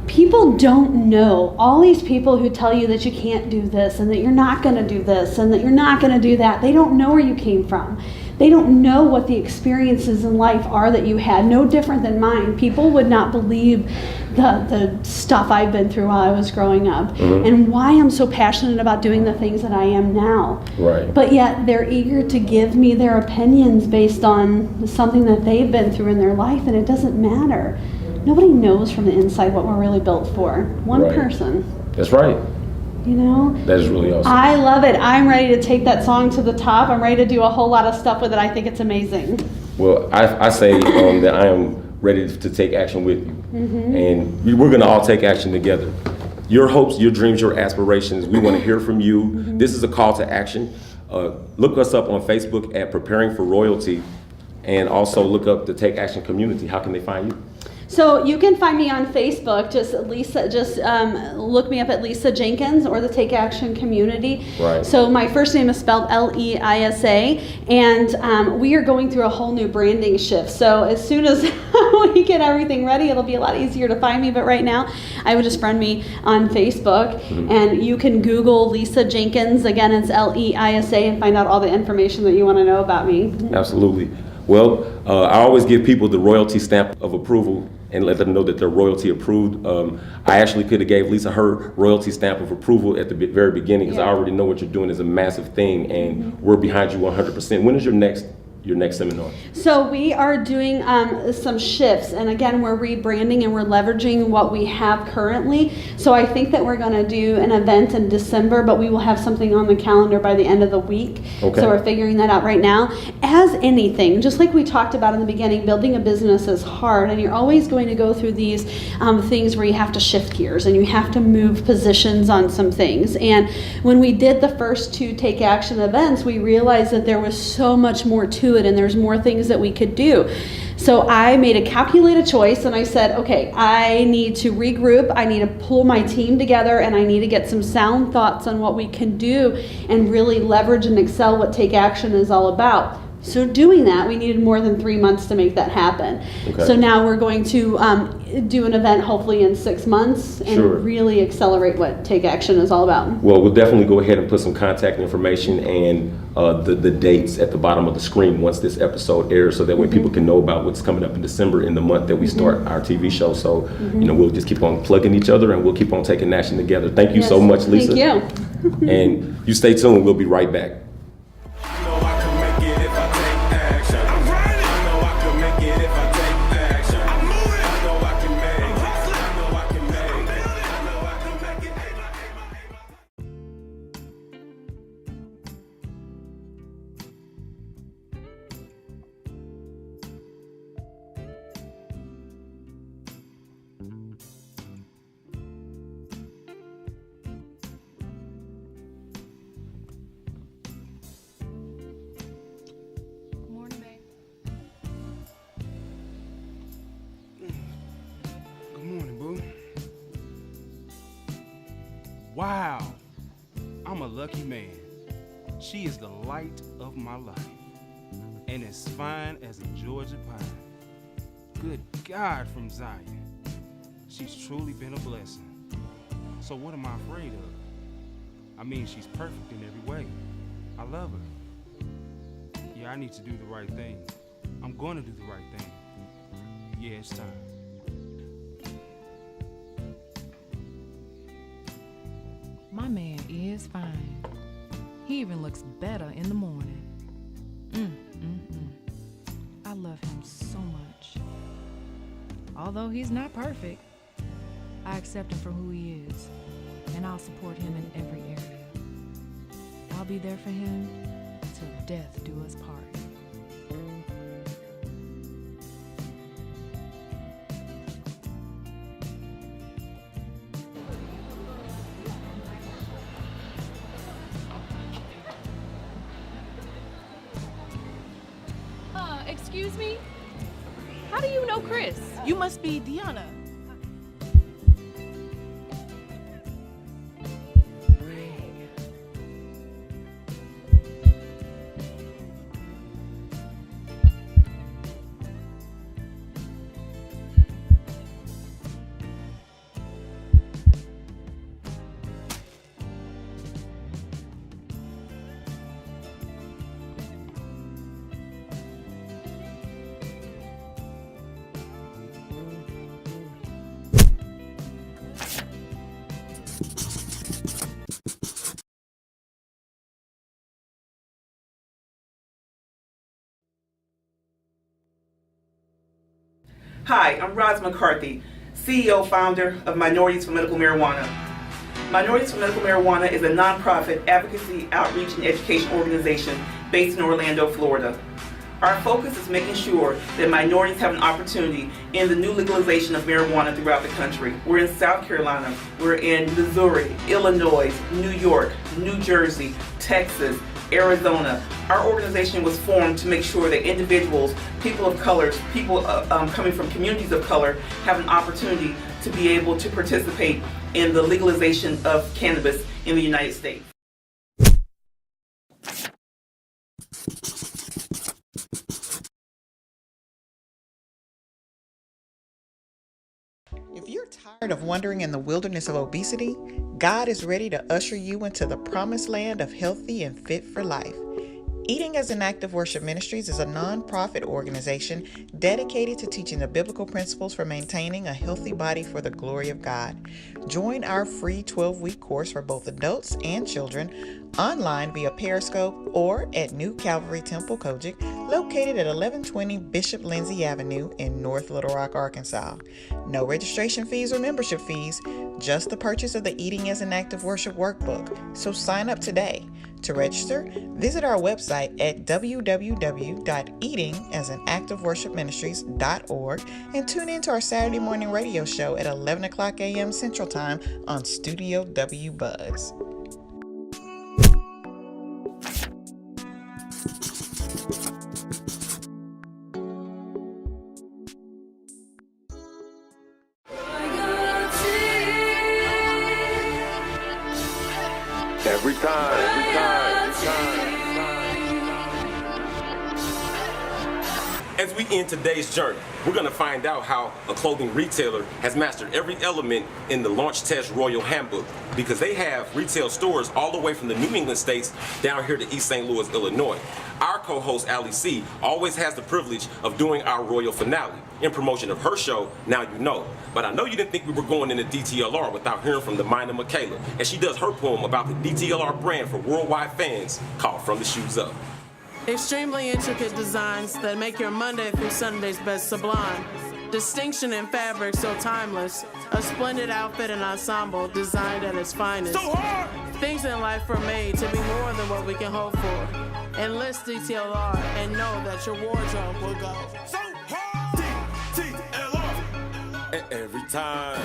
people don't know. All these people who tell you that you can't do this and that you're not going to do this and that you're not going to do that, they don't know where you came from. They don't know what the experiences in life are that you had, no different than mine. People would not believe the stuff I've been through while I was growing up and why I'm so passionate about doing the things that I am now. Right. But yet they're eager to give me their opinions based on something that they've been through in their life, and it doesn't matter. Nobody knows from the inside what we're really built for. One person. That's right. You know? That is really awesome. I love it. I'm ready to take that song to the top. I'm ready to do a whole lot of stuff with it. I think it's amazing. Well, I say that I am ready to take action with you. And we're going to all take action together. Your hopes, your dreams, your aspirations, we want to hear from you. This is a call to action. Look us up on Facebook at Preparing for Royalty, and also look up the Take Action community. How can they find you? So you can find me on Facebook, look me up at Lisa Jenkins or the Take Action community. Right. So my first name is spelled Leisa, and we are going through a whole new branding shift. So as soon as we get everything ready, it'll be a lot easier to find me. But right now, I would just friend me on Facebook, and you can Google Lisa Jenkins. Again, it's Leisa, and find out all the information that you want to know about me. Absolutely. Well, I always give people the royalty stamp of approval and let them know that they're royalty approved. I actually could have gave Lisa her royalty stamp of approval at the very beginning, because I already know what you're doing is a massive thing, and we're behind you 100%. When is your next seminar? So we are doing some shifts, and again, we're rebranding and we're leveraging what we have currently. So I think that we're going to do an event in December, but we will have something on the calendar by the end of the week. Okay. So we're figuring that out right now. As anything, just like we talked about in the beginning, building a business is hard, and you're always going to go through these things where you have to shift gears and you have to move positions on some things. And when we did the first 2 Take Action events, we realized that there was so much more to it, and there's more things that we could do. So I made a calculated choice, and I said, okay, I need to regroup, I need to pull my team together, and I need to get some sound thoughts on what we can do and really leverage and excel what Take Action is all about. So doing that, we needed more than 3 months to make that happen. Okay. So now we're going to do an event hopefully in 6 months and really accelerate what Take Action is all about. Well, we'll definitely go ahead and put some contact information and the dates at the bottom of the screen once this episode airs, so that way people can know about what's coming up in December, in the month that we start our TV show. So, we'll just keep on plugging each other, and we'll keep on taking action together. Thank you so much, Lisa. Thank you. And you stay tuned. We'll be right back. Wow, I'm a lucky man. She is the light of my life, and as fine as a Georgia pine. Good God, from Zion. She's truly been a blessing. So what am I afraid of? I mean, she's perfect in every way. I love her. Yeah, I need to do the right thing. I'm going to do the right thing. Yeah, it's time. My man is fine. He even looks better in the morning. I love him so much. Although he's not perfect, I accept him for who he is, and I'll support him in every area. I'll be there for him till death do us part. Excuse me? How do you know Chris? You must be Deanna. Hi, I'm Roz McCarthy, CEO founder of Minorities for Medical Marijuana. Minorities for Medical Marijuana is a nonprofit advocacy, outreach, and education organization based in Orlando, Florida. Our focus is making sure that minorities have an opportunity in the new legalization of marijuana throughout the country. We're in South Carolina, we're in Missouri, Illinois, New York, New Jersey, Texas, Arizona. Our organization was formed to make sure that individuals, people of color, people coming from communities of color have an opportunity to be able to participate in the legalization of cannabis in the United States. If you're tired of wandering in the wilderness of obesity, God is ready to usher you into the promised land of healthy and fit for life. Eating as an Act of Worship Ministries is a non-profit organization dedicated to teaching the biblical principles for maintaining a healthy body for the glory of God. Join our free 12-week course for both adults and children online via Periscope or at New Calvary Temple Kojic, located at 1120 Bishop Lindsay Avenue in North Little Rock, Arkansas. No registration fees or membership fees, just the purchase of the Eating as an Act of Worship workbook. So sign up today. To register, visit our website at www.eatingasanactofworshipministries.org and tune in to our Saturday morning radio show at 11 o'clock a.m. Central Time on Studio W Buzz. Every time. As we end today's journey, we're going to find out how a clothing retailer has mastered every element in the Launch Test Royal Handbook, because they have retail stores all the way from the New England states down here to East St. Louis, Illinois. Our co-host, Ali C, always has the privilege of doing our Royal Finale in promotion of her show, Now You Know. But I know you didn't think we were going into DTLR without hearing from the Minor Michaela, and she does her poem about the DTLR brand for worldwide fans called From the Shoes Up. Extremely intricate designs that make your Monday through Sunday's best sublime. Distinction in fabric so timeless. A splendid outfit and ensemble designed at its finest. So hard! Things in life are made to be more than what we can hope for. Enlist DTLR and know that your wardrobe will go so hard! DTLR! And every time.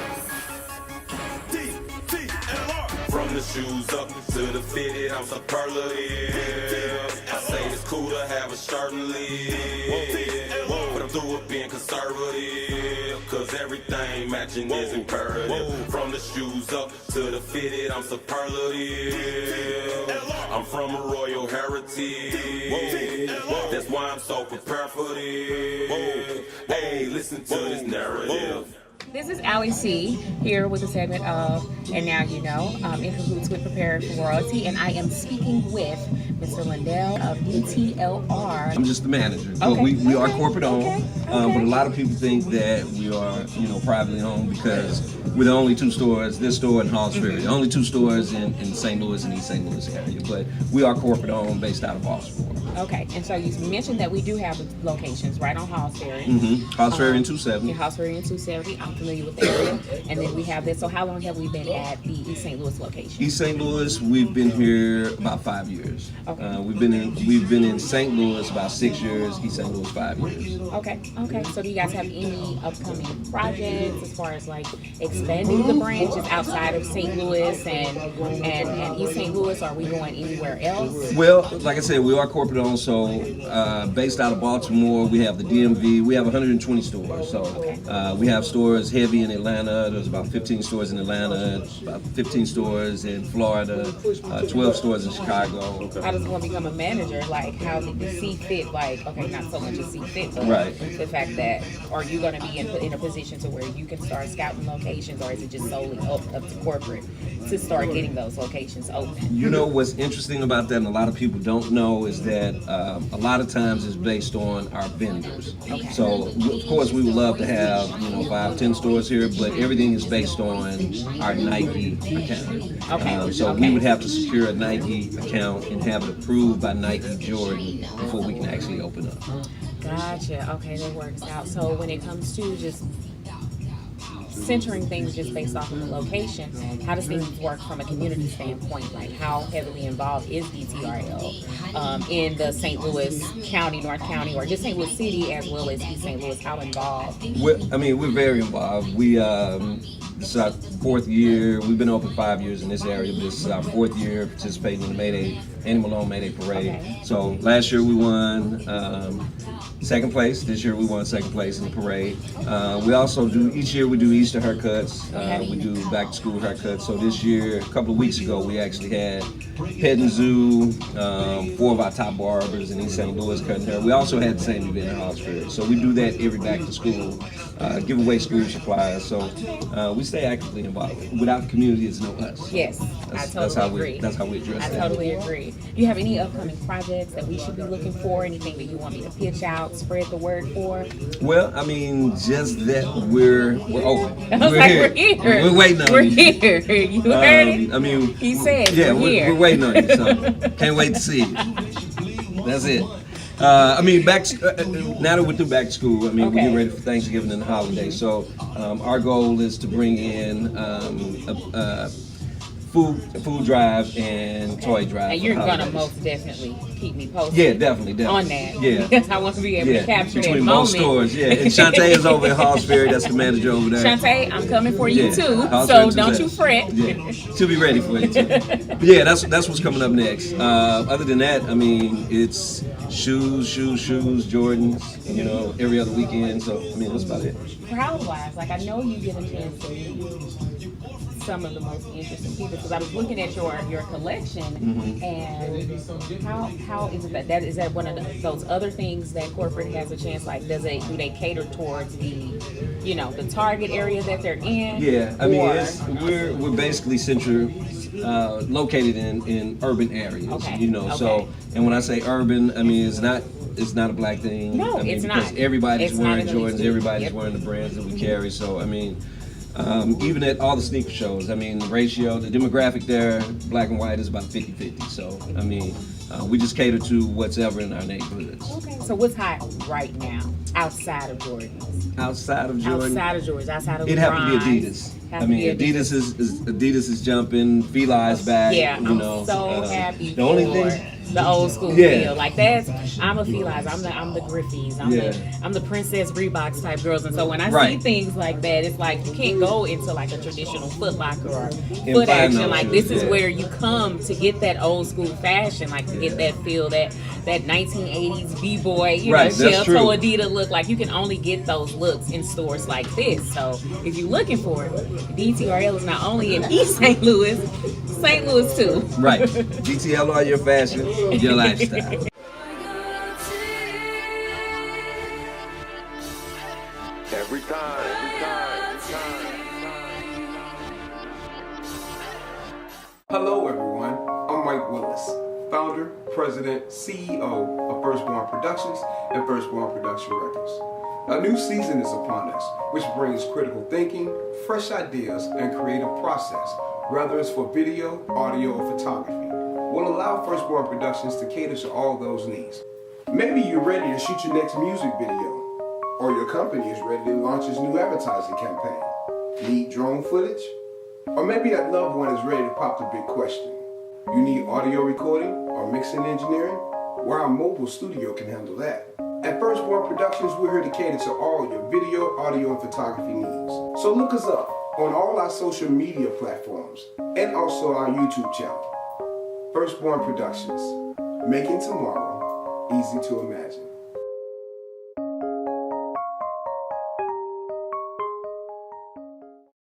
DTLR! From the shoes up to the fitted, I'm superlative. I say it's cool to have a shirt and live, but I'm through with being conservative, cause everything matching is imperative. From the shoes up to the fitted, I'm superlative. I'm from a royal heritage, that's why I'm so prepared for this. Hey, listen to this narrative. This is Ali C, here with a segment of And Now You Know, in cahoots with Prepared for Royalty, and I am speaking with Mr. Lindell of DTLR. I'm just the manager, but we are corporate owned, but a lot of people think that we are, privately owned because we're the only two stores, this store and Halls Ferry, the only two stores in St. Louis and East St. Louis area, but we are corporate owned based out of Baltimore. Okay, and so you mentioned that we do have locations right on Halls Ferry. Halls Ferry and 270. Halls Ferry and 270. I'm familiar with the area. And then we have this. So how long have we been at the East St. Louis location? East St. Louis, we've been here about 5 years. Okay. We've been in St. Louis about 6 years. East St. Louis 5 years. Okay. So do you guys have any upcoming projects as far as like expanding the branches outside of St. Louis and East St. Louis? Are we going anywhere else? Well, like I said, we are corporate owned. owned. So based out of Baltimore, we have the DMV. We have 120 stores. So we have stores heavy in Atlanta. There's about 15 stores in Atlanta, about 15 stores in Florida, 12 stores in Chicago. How does one become a manager? Like, how did you see fit? Like, okay, not so much as see fit, but the fact that, are you going to be in a position to where you can start scouting locations, or is it just solely up to corporate to start getting those locations open? You know what's interesting about that, and a lot of people don't know, is that a lot of times it's based on our vendors. Okay. So of course we would love to have 5-10 stores here, but everything is based on our Nike account. Okay. So we would have to secure a Nike account and have it approved by Nike Jordan before we can actually open up. Gotcha. Okay, that works out. So when it comes to just centering things just based off of the location, how does things work from a community standpoint? Like, how heavily involved is DTRL in the St. Louis County, North County, or just St. Louis City as well as East St. Louis? How involved? We're very involved. This is our 4th year. We've been open 5 years in this area, but this is our 4th year participating in the Annie Malone Mayday Parade. Okay. So last year we won 2nd place. This year we won 2nd place in the parade. We also each year we do Easter haircuts. We do back to school haircuts. So this year, a couple of weeks ago, we actually had Pet and Zoo, 4 of our top barbers in East St. Louis cutting hair. We also had the same event in Hartsfield. So we do that every back to school, give away school supplies. So we stay actively involved. Without the community, it's no us. Yes, I totally agree. That's how we address I that. totally agree. Do you have any upcoming projects that we should be looking for? Anything that you want me to pitch out, spread the word for? Well, I mean, just that we're open. I was like, we're here. We're waiting on We're you. here. You heard it? I mean, he said, yeah, we're here. we're waiting on you. So can't wait to see you. That's it. I mean, now that we're through back to school, I mean, we're getting ready for Thanksgiving and the holidays. So our goal is to bring in a food drive and toy drive. And you're for going to holidays. most definitely keep me posted. Yeah, definitely. On that. Yeah. Because I want to be able to capture that between moment. both stores. Yeah, and Shantae is over at Halsberry. That's the manager over there. Shantae, I'm coming for you Yeah, too. Halsberry So too, don't that. you fret. Yeah, she'll be ready for you too. But yeah, that's what's coming up next. Other than that, I mean, it's shoes, Jordans, every other weekend. So I mean, that's about it. Crowd-wise, like I know you get a chance to meet some of the most interesting people, because I was looking at your collection, and how is it that is that one of those other things that corporate has a chance, like do they cater towards the the target area that they're in? Yeah, I mean, we're basically located in urban areas. Okay. So, and when I say urban, I mean it's not a black thing. No, I mean, it's because not. everybody's It's wearing not an Jordans, elite. everybody's Yep. wearing the brands that we carry. So I mean, even at all the sneaker shows, I mean, the ratio, the demographic there, black and white, is about 50-50. So I mean, we just cater to what's ever in our neighborhoods. Okay. So what's hot right now outside of Jordans? Outside of Jordan, Outside of it'd have to be LeBron's. Adidas. Have I to mean, be Adidas is jumping. Feli's back. Yeah, you I'm know. so happy The only for thing. the old school Yeah. feel. Like I'm a Feli's. I'm the Griffies. I'm the Princess Reeboks type girls. And so when I see things like that, it's like you can't go into like a traditional Foot Locker or Foot find Action. those Like this shoes, is yeah. where you come to get that old school fashion, like to get that feel, that 1980s b-boy, Right, that's shell toe true. Adidas look. Like you can only get those looks in stores like this. So if you're looking for it, DTRL is not only in East St. Louis, St. Louis too. Right. GTL are your fashion, your lifestyle. Every time. Hello everyone, I'm Mike Willis, founder, president, CEO of Firstborn Productions and Firstborn Production Records. A new season is upon us, which brings critical thinking, fresh ideas, and creative process, whether it's for video, audio, or photography. We'll allow Firstborn Productions to cater to all those needs. Maybe you're ready to shoot your next music video, or your company is ready to launch its new advertising campaign. Need drone footage? Or maybe that loved one is ready to pop the big question. You need audio recording or mixing engineering? Well, our mobile studio can handle that. At Firstborn Productions, we're here to cater to all your video, audio, and photography needs. So look us up on all our social media platforms and also our YouTube channel. Firstborn Productions, making tomorrow easy to imagine.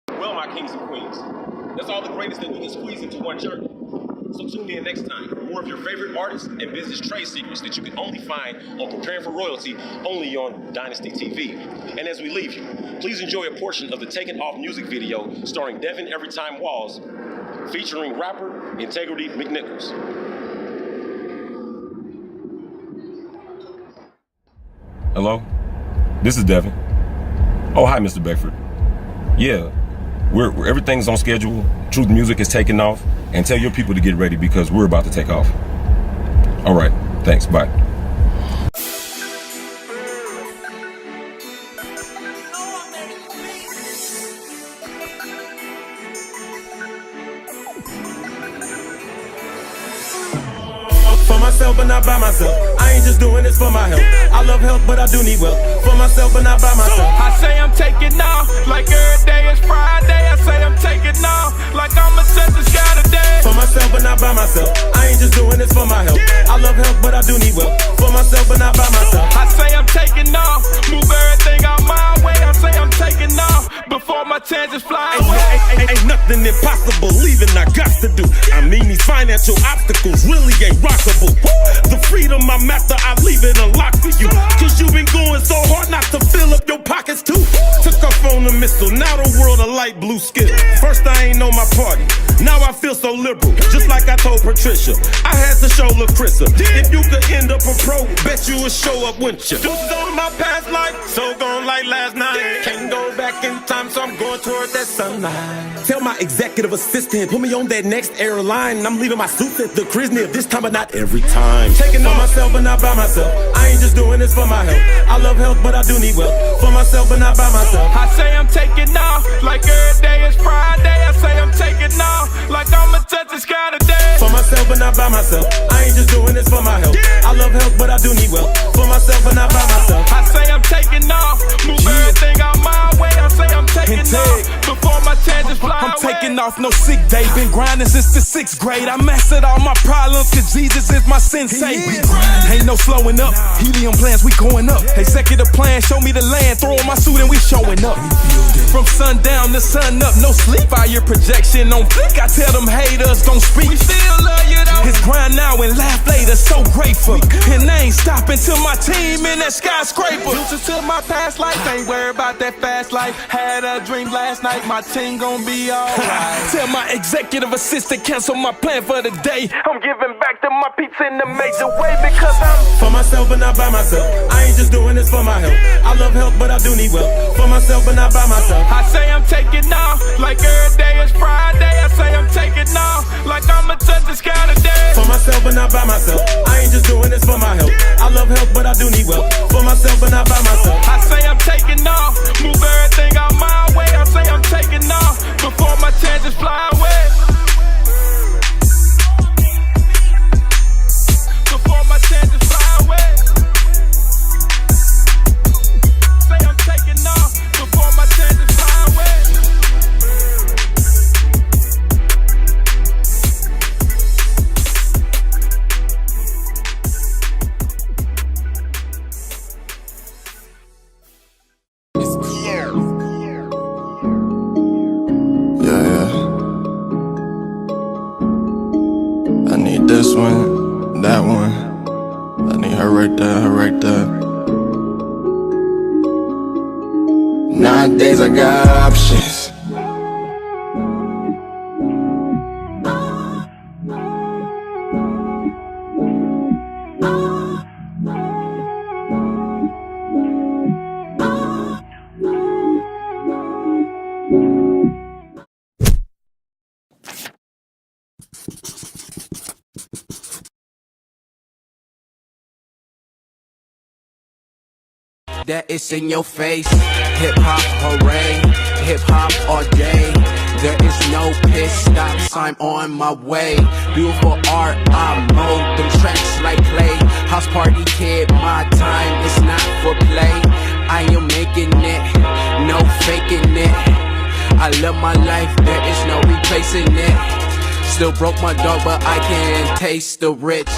Well, my kings and queens, that's all the greatest that we can squeeze into one journey. So tune in next time for more of your favorite artists and business trade secrets that you can only find on Preparing for Royalty, only on Dynasty TV. And as we leave you, please enjoy a portion of the Taken Off music video starring Devin Everytime Walls, featuring rapper Integrity McNichols. Hello? This is Devin. Oh, hi, Mr. Beckford. Yeah, we're everything's on schedule. Truth Music is taking off. And tell your people to get ready because we're about to take off. All right, thanks, bye. For myself, but not by myself. I ain't just doing this for my health. I love health, but I do need wealth. For myself, but not by myself. I say I'm taking off, like every day is Friday. I say I'm taking off, like I'm a touch the sky today. For myself, but not by myself. I ain't just doing this for my health. I love health, but I do need wealth. For myself, but not by myself. I say I'm taking off, move everything out my way. I say I'm taking off, before my chances fly away. Ain't nothing impossible, leaving I got to do. I mean, these financial obstacles really ain't rockable. The freedom I'm after, I leave it unlocked for you. Cause you've been going so hard not to fill up your pockets too. Took off on a missile, now the world a light blue skip. First I ain't know my party, now I feel so liberal. Just like I told Patricia, I had to show LaCrissa. If you could end up a pro, bet you would show up, wouldn't you? Deuces on my past life, so gone like last night. Can't go back in time, so I'm going toward that sunlight. Tell my executive assistant, put me on that next airline. I'm leaving my suits at the Crisney this time, but not every time. Taking on myself, but not by myself. I ain't just doing this for my health. I love health, but I do need wealth. For myself, but not by myself. I say I'm taking off, like every day is Friday. I say I'm taking off, like I'm a touch the sky today. For myself, but not by myself. I ain't just doing this for my health. I love health, but I do need wealth. For myself, but not by myself. I say I'm taking off, move everything out my way. I say I'm taking off, before my chances fly I'm away. taking off, no sick day. Been grinding since the 6th grade. I mastered all my problems, cause Jesus is my sensei. Ain't no slowing up. Helium plans, we going up. Executive plan, show me the land. Throw on my suit and we showing up. From sundown to sun up, no sleep. Fire projection on flick. I tell them haters don't speak. We still love you though. It's grind now and laugh later, so grateful. And they ain't stopping till my team in that skyscraper. Deuces to my past life, ain't worried about that fast life. Had a dream last night, my team gon' be alright. Tell my executive assistant cancel my plan for the day. I'm giving back to my peeps in a major way because I'm for myself, but not by myself. I ain't just doing this for my health. I love health, but I do need wealth. For myself, but not by myself. I say I'm taking off, like every day is Friday. I say I'm taking off, like I'm a touch the sky today. For myself, but not by myself. I ain't just doing this for my health. I love health, but I do need wealth. For myself, but not by myself. I say I'm taking off, move everything out my way. I say I'm taking off, before my chances fly away. Before my chances fly away. Say I'm taking off, before my chances fly away. I need this one, that one. I need her right there, her right there. Nowadays I got options. That it's in your face. Hip hop, hooray. Hip hop all day. There is no pit stops. I'm on my way. Beautiful art, I mold them tracks like clay. House party kid, my time is not for play. I am making it, no faking it. I love my life, there is no replacing it. Still broke my dog, but I can taste the rich.